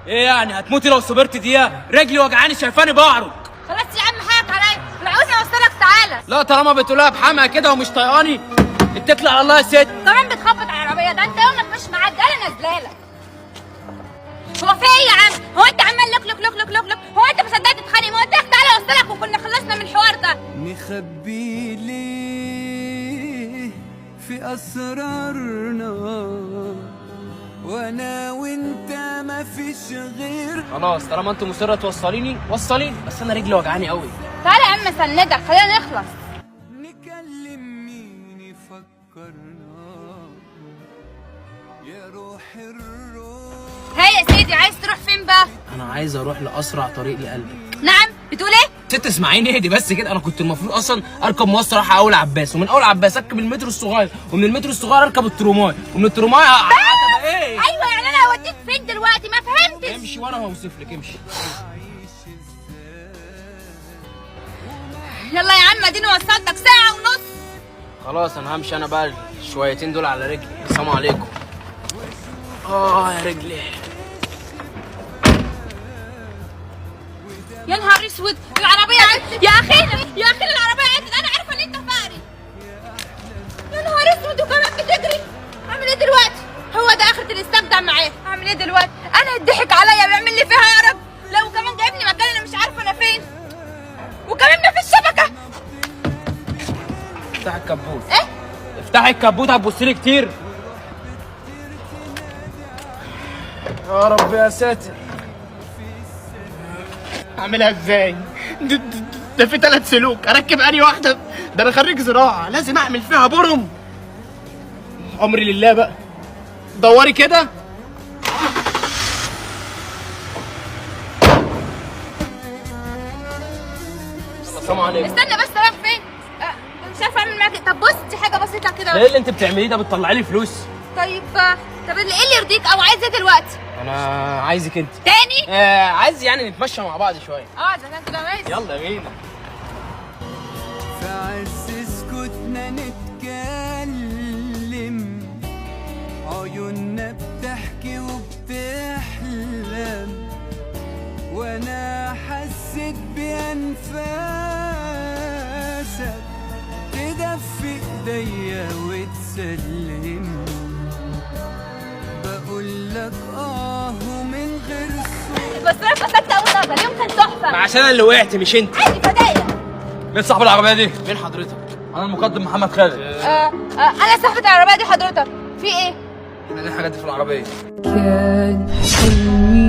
ايه يعني هتموتي لو صبرت دقيقه؟ رجلي وجعاني شايفاني بعرج. خلاص يا عم حقك عليا، لو عاوزني اوصلك تعالى. لا طالما بتقولها بحمقى كده ومش طايقاني اتكل على الله يا ست. كمان بتخبط على العربيه، ده انت يومك مش معدي انا نازلالك. هو في ايه يا عم؟ هو انت عمال لك لك لك لك لك لك؟ هو انت ما صدقت تتخانق؟ ما قلت لك تعالى اوصلك وكنا خلصنا من الحوار ده. نخبي ليه في اسرارنا وانا وانت ما فيش غير. خلاص طالما انت مصره توصليني وصليني، بس انا رجلي وجعاني قوي. تعالى يا عم سندك، خلينا نخلص. نكلم مين يفكرنا يا روح الروح. هاي يا سيدي، عايز تروح فين بقى؟ انا عايز اروح لاسرع طريق لقلبك. نعم بتقول ايه؟ ست اسمعيني اهدي بس كده. انا كنت المفروض اصلا اركب مواصله رايحه اول عباس، ومن اول عباس اركب المترو الصغير، ومن المترو الصغير اركب التروماي، ومن التروماي هتبقى ايه؟ ايوه يعني انا هوديك فين دلوقتي؟ ما فهمتش. امشي وانا هوصف لك، امشي. يلا يا عم اديني وصلتك ساعه ونص. خلاص انا همشي انا بقى شويتين دول على رجلي. السلام عليكم. يا رجلي. يا نهار اسود، العربيه عدت يا اخي، يا اخي العربيه عدت. انا عارفه ان انت فاري. يا نهار اسود وكمان بتجري. اعمل ايه دلوقتي؟ هو ده اخرة الاستخدام معايا. اعمل ايه دلوقتي؟ انا اتضحك عليا، بيعمل لي فيها يا رب. لو كمان جايبني مكان انا مش عارفه انا فين، وكمان ما فيش شبكه. افتحي الكبوت. ايه؟ افتحي الكبوت، هتبصلي كتير. يا رب يا ساتر. اعملها ازاي؟ ده في 3 سلوك، اركب انهي واحده؟ ده انا خريج زراعه، لازم اعمل فيها برم. امري لله بقى. دوري كده. السلام عليكم. استنى بس، رايح فين؟ مش عارفه اعمل معاك. طب بص، دي حاجه بسيطه كده. ايه اللي انت بتعمليه ده؟ بتطلعي لي فلوس. طيب طب ايه اللي يرضيك او عايز ايه دلوقتي؟ انا عايزك انت تاني؟ عايز يعني نتمشى مع بعض شويه. ده انت كده ماشي. يلا بينا. في عز سكوتنا نتكلم، عيوننا بتحكي وبتحلم، وانا حسيت بانفاسك تدفي ايديا وتسلم. بقول لك ومن غير صوت. بس انا اتبسطت قوي النهارده، اليوم كان تحفه. ما عشان انا اللي وقعت مش انت. عادي فدايا. مين صاحب العربيه دي؟ مين حضرتك؟ انا المقدم محمد خالد. انا صاحبة العربيه دي. حضرتك في ايه؟ احنا الحاجات دي في العربيه. كان حلمي